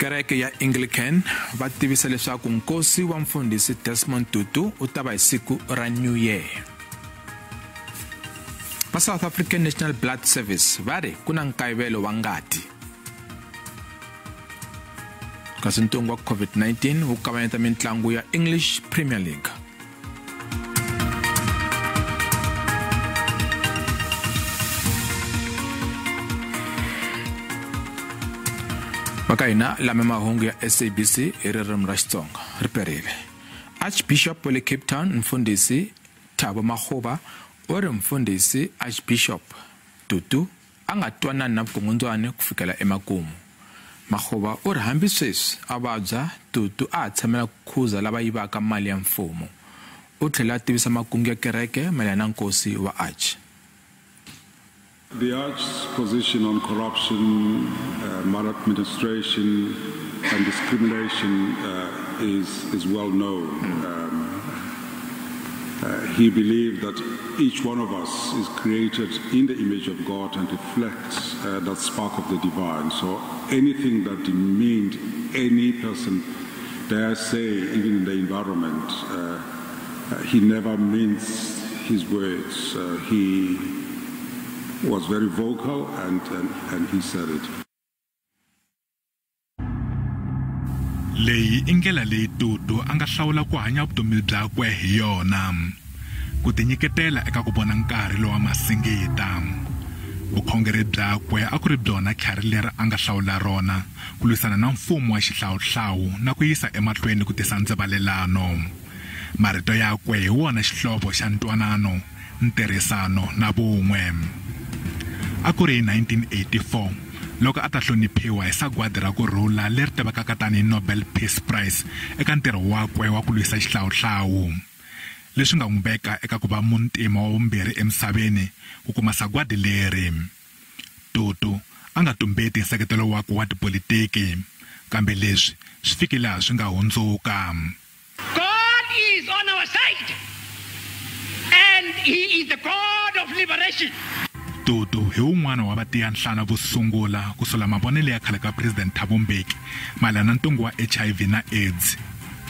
Kereke ya Anglican va tivisa leswaku nkosi wa mfundhisi Desmond Tutu u ta va hi siku ra New Year. Va South African National Blood Service va ri ku na nkayivelo wa ngati. Kasi ntungu wa COVID-19 wu kavanyeta mitlangu ya English Premier League. Makaina lame mahungu ya SABC ririmi ra Xitsonga riperile. Archbishop wa le Cape Town mfundhisi Thabo Makgoba u ri mfundhisi Archbishop Tutu a nga twanani na vukungundzwana ku fikela emakumu. Makgoba u ri hambi sweswi a vabya, Tutu a tshamela ku khuza lava yivaka mali ya mfumo. U tlhela a tivisa makungu ya kereke mayelana na nkosi wa Arch. The Arch's position on corruption, maladministration and discrimination is well known. He believed that each one of us is created in the image of God and reflects that spark of the divine. So anything that demeaned any person, dare I say, even in the environment, he never minced his words. He was very vocal and he said it. Leyi ingela leyi Tutu anga hlawula ku hanya vutomi byakwe hi yona, ku tinyiketela eka ku vona nkarhi lowa masingita. Vukhongeri byakwe a ku ri byona khari leri anga hlawula rona ku lwisana na mfumo wa xihlawuhlawu na ku yisa emahlweni ku tisa ndzivalelano. Marito yakwe hi wona xihlovo xa ntwanano, ntirhisano na vun'we. A ku ri 1984 loko a ta hloniphiwa hi sagwadi ra ku rhula leri tivekaka tani Nobel Peace Prize eka ntirho wakwe wa ku lwisa xihlawuhlawu, leswi nga n'wi veka eka ku va muntima wa vumbirhi emisaveni ku kuma sagwadi leri. Tutu a nga tumbeti nseketelo wakwe wa tipolitiki, kambe leswi swi fikile laha swi nga hundzuka. God is on our side and he is the God of liberation. Tutu hi un'wana wa vatiyanhlana vo sungula ku sola mavonelo ya khale ka President Thabo Mbeki mayelana na ntungu wa HIV na AIDS.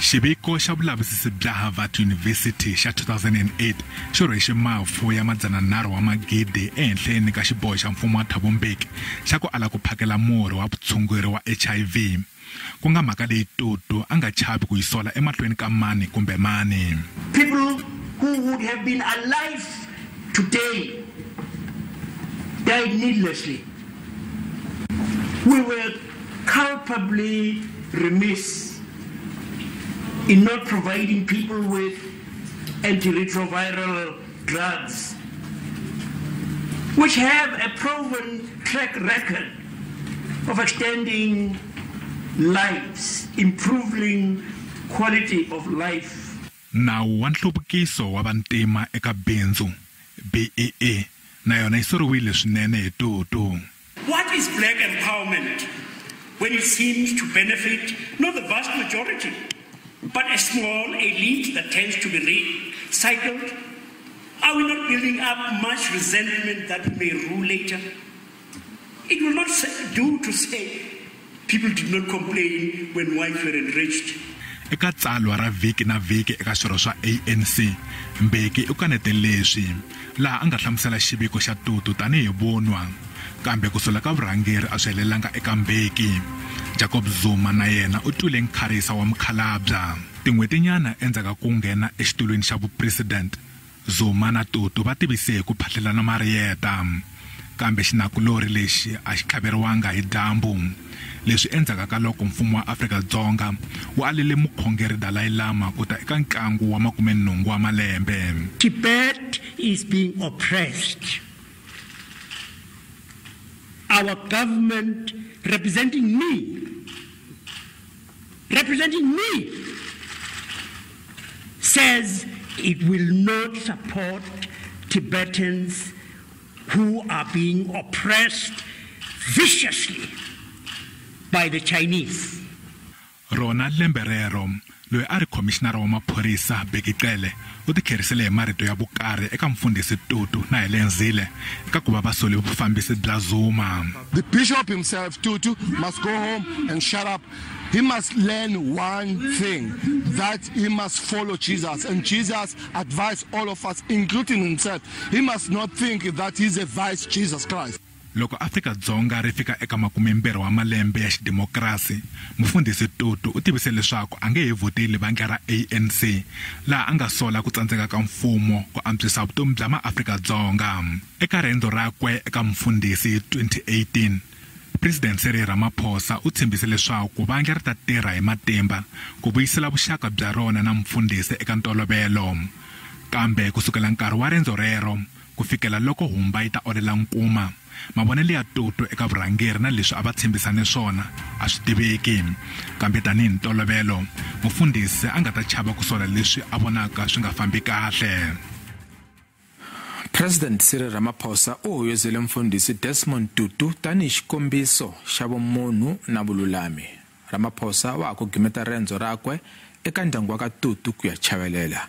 Xiviko xa vulavisisi bya Harvard University xa 2008 xi rhwexe mafu ya 300 wa magidi ehenhleni ka xiboho xa mfumo wa Thabo Mbeki xa ku ala ku phakela murhi wa vutshunguri wa HIV, ku nga mhaka leyi Tutu a nga chavi ku yi sola emahlweni ka mani kumbe mani. People who would have been alive today died needlessly. We were culpably remiss in not providing people with antiretroviral drugs, which have a proven track record of extending lives, improving quality of life. Nawu wa nhluvukiso wa vantima eka bindzu, BEE, na yona isoriwile swinene hi Tutu. What is black empowerment when it seems to benefit not the vast majority, but a small elite that tends to be recycled? Are we not building up much resentment that may rule later? It will not do to say people did not complain when wives were enriched. Eka tsalwa ra vhiki na vhiki eka swirho swa ANC, Mbeki u kanete leswi laha a nga hlamusela xiviko xa Tutu tanihi vunwa, kambe ku sola ka vurhangeri a swi helelanga eka Mbeki. Jacob Zuma na yena u twile nkharisa wa mukhalabya. Tin'hwetinyana endzhaku ka ku nghena exitulweni xa vupresident, Zuma na Tutu va tivise hi ku phahlelana mariyeta, kambe xinakulori lexi a xi tlhaveriwanga hi dyambu. Leswi endzhaku ka loko mfumo wa Afrika-Dzonga wu alele mukhongeri Dalai Lama kuta eka nkangu wa 80 wa malembe. Tibet is being oppressed. Our government representing me, says it will not support Tibetans who are being oppressed viciously by the Chinese. Rona lemberero loyi a ri commissioner wa maphorisa Bekicele u tikherisele hi marito ya vukarhi eka mfundhisi Tutu na Helenzile eka ku va vasoli vufambisi bya Zuma. The bishop himself, Tutu, must go home and shut up. He must learn one thing, that he must follow Jesus. And Jesus advised all of us, including himself. He must not think that he's a vice Jesus Christ. Loko Afrika-Dzonga ri fika eka 20 wa malembe ya xidemokrasi, mufundhisi Tutu u tivise leswaku a nge he voteli vange ra ANC laha a nga sola ku tsandzeka ka mfumo ku antswisa vutomi bya maAfrika-Dzonga. Eka rendzo rakwe eka mfundhisi 2018, President Cyril Ramaphosa u tshembise leswaku vange ri ta tirha hi matimba ku vuyisela vuxaka bya rona na mfundhisi eka ntolovelo. Kambe kusukela nkarhi wa rendzo rero ku fikela loko humba yi ta olela nkuma, mavonelo ya Tutu eka vurhangeri na leswi a va tshembisane swona a swi tiveki. Kambe tanihi ntolovelo, mufundhisi a nga ta chava ku sola leswi a vonaka swi nga fambi kahle. President Cyril Ramaphosa u hoyozele mfundhisi Desmond Tutu tanihi xikombiso xa vumunhu na vululami. Ramaphosa wa ha ku gimeta rendzo rakwe eka ndyangu wa ka Tutu ku ya chavelela.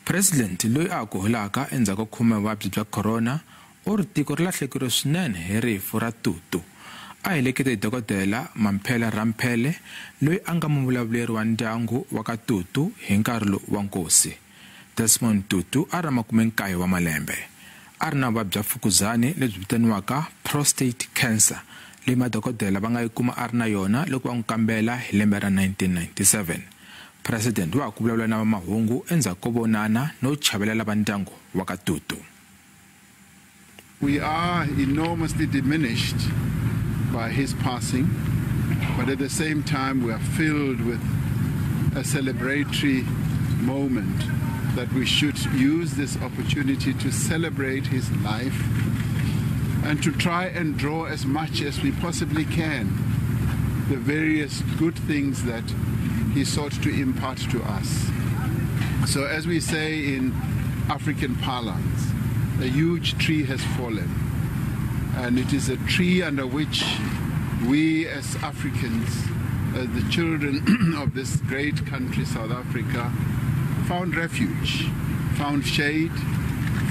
President loyi a ku holaka endzhaku ka khume vuvabyi bya corona u ri tiko ri lahlekeriwe swinene hi rifu ra Tutu. A helekete dokodela Mamphela Ramphele loyi a nga muvulavuleri wa ndyangu wa ka Tutu hi nkarhi lowu wa nkosi. Desmond Tutu a ri 29 wa malembe. A ri na vuvabyi bya mfukuzani lebyi vitaniwaka prostate cancer leyi madokodela va nga yi kuma a ri na yona loko va n'wi kambela hi lembe ra 1997. President wa ku vulavula na Mahungu endzhaku ko vonana no chavelela va ndyangu wa ka Tutu. We are enormously diminished by his passing, but at the same time we are filled with a celebratory moment that we should use this opportunity to celebrate his life and to try and draw as much as we possibly can the various good things that he sought to impart to us. So as we say in African parlance, a huge tree has fallen, and it is a tree under which we as Africans, as the children of this great country, South Africa, found refuge, found shade,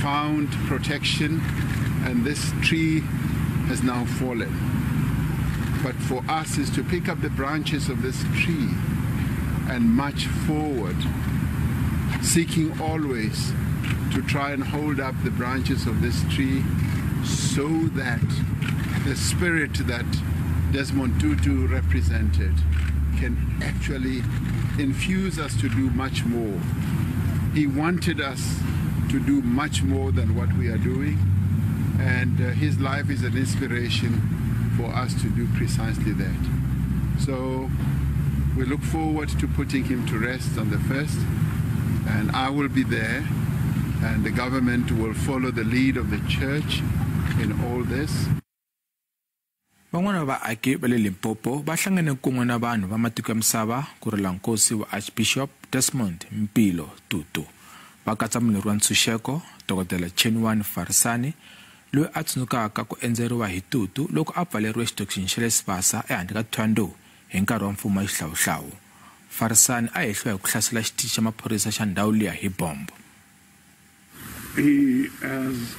found protection, and this tree has now fallen. But for us is to pick up the branches of this tree and march forward, seeking always to try and hold up the branches of this tree so that the spirit that Desmond Tutu represented can actually infuse us to do much more. He wanted us to do much more than what we are doing, and his life is an inspiration for us to do precisely that. So we look forward to putting him to rest on the 1st, and I will be there, and the government will follow the lead of the church in all this. Van'wana va vaaki va le Limpopo va hlangane kun'we na vanhu va matiko ya misava ku rila nkosi wa Archbishop Desmond Mpilo Tutu. Va katsa mulweri wa ntshunxeko Dokodela Chenwan Farisani loyi a tsunukaka ku endzeriwa hi Tutu loko a pfaleriwe xitokisini xa le Sibasa ehandle ka Thwando hi nkarhi wa mfumo wa xihlawuhlawu. Farisani a hehliwa hi ku hlasela xitichi xa maphorisa xa ndhawu liya hi bombo. He has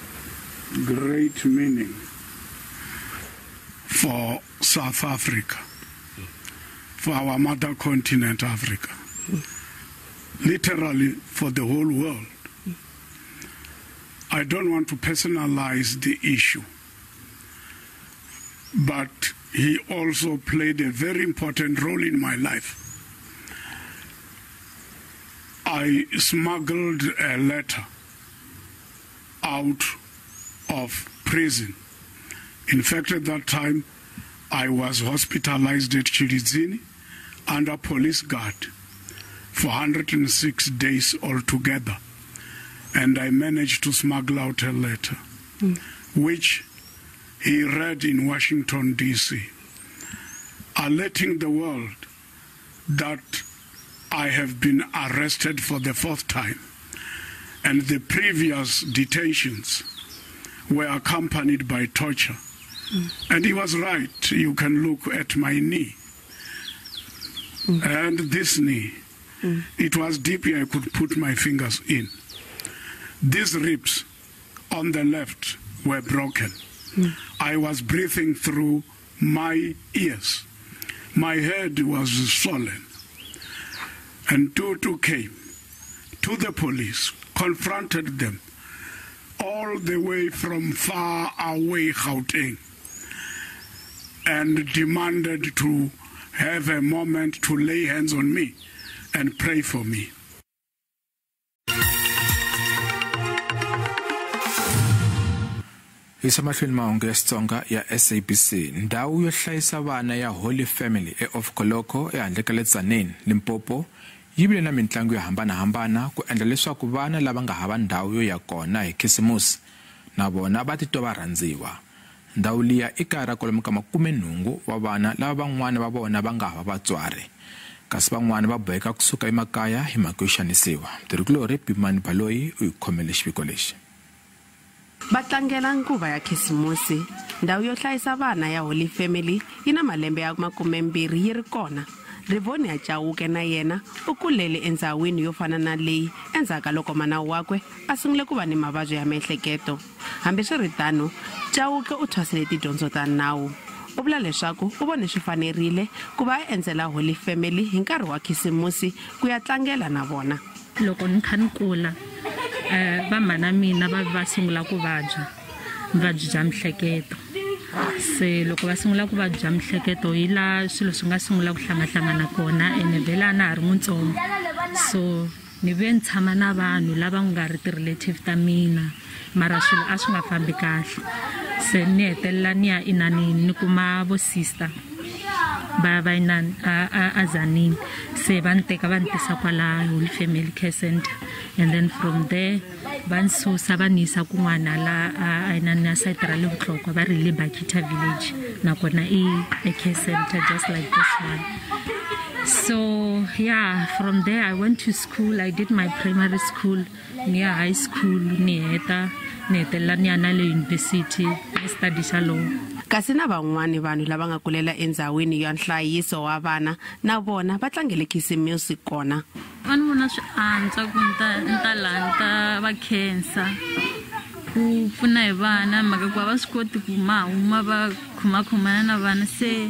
great meaning for South Africa, for our mother continent Africa, literally for the whole world. I don't want to personalize the issue, but he also played a very important role in my life. I smuggled a letter out of prison. In fact, at that time, I was hospitalized at Chilizini under police guard for 106 days altogether. And I managed to smuggle out a letter, which he read in Washington, D.C., alerting the world that I have been arrested for the 4th time, and the previous detentions were accompanied by torture. And he was right. You can look at my knee. and this knee. It was deep here, I could put my fingers in. These ribs on the left were broken. I was breathing through my ears. My head was swollen. And Tutu came to the police, confronted them, all the way from far away Gauteng, and demanded to have a moment to lay hands on me and pray for me. Isamahlweni Mahungu ya Xitsonga ya SABC. Ndawu yo hlayisa vana ya Holy Family of Koloko ehandle ka le Tzaneen, Limpopo yi vile na mitlangu yo hambanahambana ku endla leswaku vana lava nga hava ndhawu yo ya kona hi Khisimusi na vona va titwa va rhandziwa. Ndawu liya i kaya kwalomu ka 80 wa vana lava van'wana va vona va nga hava vatswari, kasi van'wana va boheka kusuka emakaya hi mhaka yo xanisiwa. Tirhikulori Pimani Baloyi u hi khomele xiviko lexi. Batlangela nkuva ya Khisimusi, ndawu yo hlayisa vana ya Holy Family yi na malembe ya 20 yi ri kona. Rivoni ya Chauke na yena u kulele endzhawini yo fana na leyi endzhaka loko mana wakwe a sungule ku va ni mavabyi ya miehleketo. Hambiswiritano, Chauke u thwasile tidyondzo ta nawu. U vula leswaku u vone swi fanerile ku va endzela Holy Family hi nkarhi wa Khisimusi ku ya tlangela na vona. Loko ni kha ni kula va mana mina va sungula ku vabya bya miehleketo. Se loko va sungula ku vabya miehleketo hi la swilo swi nga sungula ku hlangana kona ene vela na ha ri mutsongo. So ni ve ni tshama na vanhu lava nga ri ti-relative ta mina mara swilo a swi nga fambi kahle. Se ni hetelela ni ya inanini ni kuma vo sister va inani a Tzaneen. Se va ni teka va ni tisa kwala Holy Family Care Center, and then from there va ni susa va ni yisa kun'wana la inani na site ra le Vutlhokwa va ri le Bakita village, nakona a care center just like this one. So yeah, from there I went to school. I did my primary school, near high school, ni hetelela ni ya na le university ni studisa law. Kasi na van'wana vanhu lava nga kulela endzhawini ya nhlayiso wa vana na vona va tlangele Khisimusi kona. A ni vona swi antswa ku ntalanta va khensa ku pfuna hi vana mhaka ku va swi koti ku huma va khomakhomana na vana, se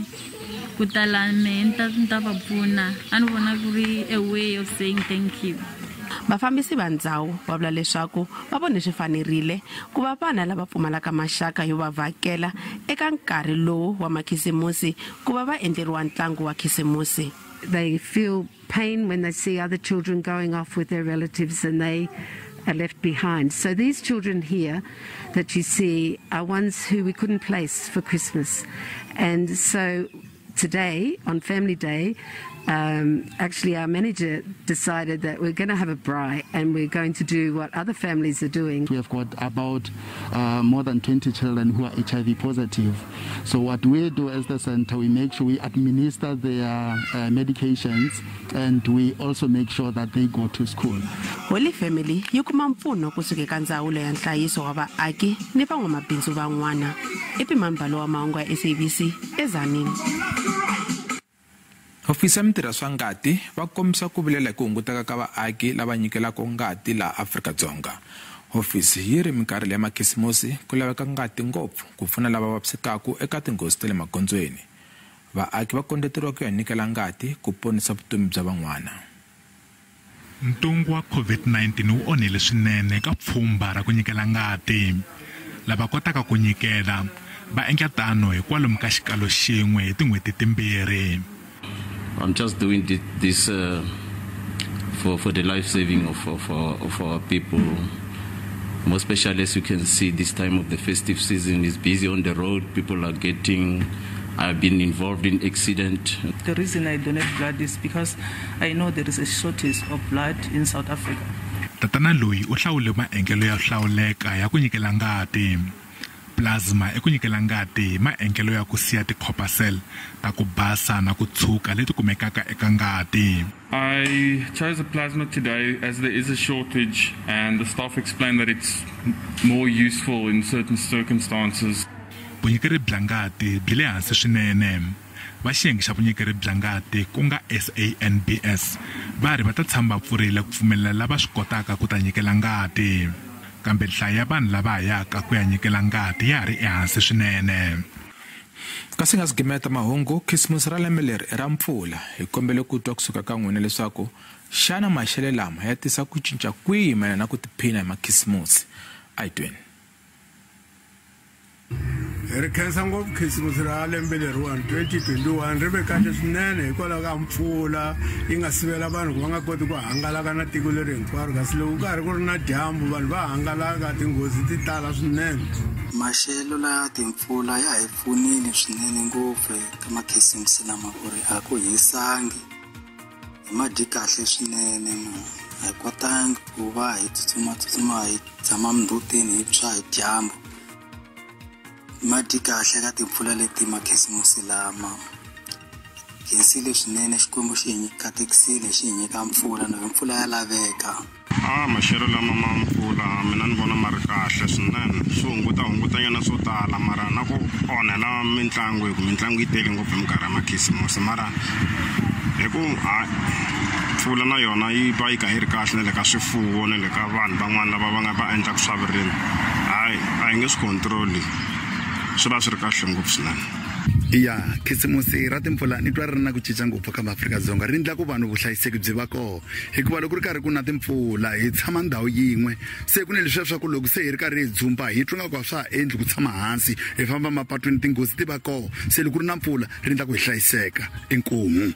ku tala me ni ta va pfuna. A ni vona ku ri a way of saying thank you. Vafambisi va ndhawu va vula leswaku va vone swi fanerile ku va vana lava pfumalaka maxaka yo va vhakela eka nkarhi lowu wa makhisimusi ku va va endleriwa ntlangu wa Khisimusi. They feel pain when they see other children going off with their relatives and they are left behind. So these children here that you see are ones who we couldn't place for Christmas. And so today, on Family Day, actually our manager decided that we're going to have a braai and we're going to do what other families are doing. We have got about more than 20 children who are HIV positive. So what we do as the center, we make sure we administer their medications and we also make sure that they go to school. Holy Family yi kuma mpfuno kusuka eka ndzawulo ya nhlayiso wa vaaki ni van'wamabindzu van'wana. Pimani Baloyi wa Mahungu ya SABC eZanini. Hofisi ya Mitirho swa ngati va kombisa ku vilela ku hunguteka ka vaaki lava nyikelaka ngati la Afrika-Dzonga. Hofisi yi ri minkarhi ya makhisimusi ku laveka ngati ngopfu ku pfuna lava vavisekaku eka tinghozi ta le magondzweni. Vaaki va kondeteriwa ku ya nyikela ngati ku ponisa vutomi bya van'wana. Ntungu wa COVID-19 wu onhile swinene ka pfhumba ra ku nyikela ngati. Lava kotaka ku nyikela va endla tano hi kwalomu ka xikalo xin'we hi tin'hweti timbirhi. I'm just doing this for the life saving of our people. More especially as you can see, this time of the festive season is busy on the road. People are I've been involved in accident. The reason I donate blood is because I know there is a shortage of blood in South Africa. Tatana loyi u hlawule maendlelo ya hlawuleka ya ku nyikela ngati. Plasma e ku nyikela ngati maendlelo ya ku siya ti-copper cell ta ku basa na ku tshuka leti kumekaka eka ngati. I chose a plasma today as there is a shortage and the staff explained that it's more useful in certain circumstances. Vunyikeri bya ngati byi le hansi swinene. va xiyenge xa vunyikeri bya ngati ku nga SANBS va ri va ta tshama pfurile ku pfumelela lava swi kotaka ku ta nyikela ngati, kambe nhlayo ya vanhu lava hayaka ku ya nyikela ngati ya ha ri ehansi swinene. Kasi nga sigimeta Mahungu, khisimusi ra lembe leri ra mpfula hi kombele ku twa kusuka ka n'wina leswaku xana maxelo lama ya tisa ku cinca kwihi mayelana na ku tiphina hi makhisimusi. A hi tweni. Ri khensa ngopfu khisimusi ra lembe leriwani 2021 ri ve kahle swinene hikwalaho ka mpfula yi nga sivela vanhu ku va nga koti ku hangalaka na tiko leri hinkwaro, kasi loko karhi ku ri na dyambu vanhu va hangalaka tinghozi ti tala swinene. Maxelo la timpfula ya hi pfunile swinene ngopfu ka makhisimusi lama ku ri a ku hisangi, hi madyi kahle swinene, a hi kotangi ku va hi tsutsuma hi tshama mundhutini hi tshwa hi dyambu. Madyi kahle ka timpfula leti makhisimusi lama khensile swinene, xikwembu xi hi katekisile, xi hi nyika mpfula na mpfula ya laveka. Maxelo lama ma mpfula mina ni vona ma ri kahle swinene, swi hungutanyana swo tala mara na ku onhela mitlangu, hi ku mitlangu yi tele ngopfu hi minkarhi ya makhisimusi, mara hi ku mpfula na yona yi va yi kha yi ri kahle na le ka swifuwo na le ka vanhu van'wana lava va endlaka swa vurimi. A hi nge swi control-i, swi va swi ri kahle ngopfu swinene. Ya khisimusi ra timpfula ni twa ri ri na ku cinca ngopfu ka maAfrika-Dzonga, ri endla ku vanhu vuhlayiseki byi va kona hikuva loko ri karhi ku na timpfula hi tshama ndhawu yin'we, se ku ni leswiya swa ku loko se hi ri karhi hi dzumba hi twa nga ku swa ha endli ku tshama hansi hi famba mapatwini, tinghozi ti va kona, se loko ri na mpfula ri endla ku hi hlayiseka. Inkomu.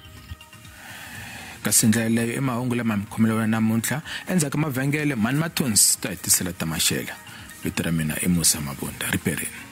Kasi ndlela leyo i mahungu lama mi khomela namuntlha endzhaku ka mavhengele Mani Mathonsi ta hi tisela ta maxelo. Vito ra mina i Musa Mabunda, riperini.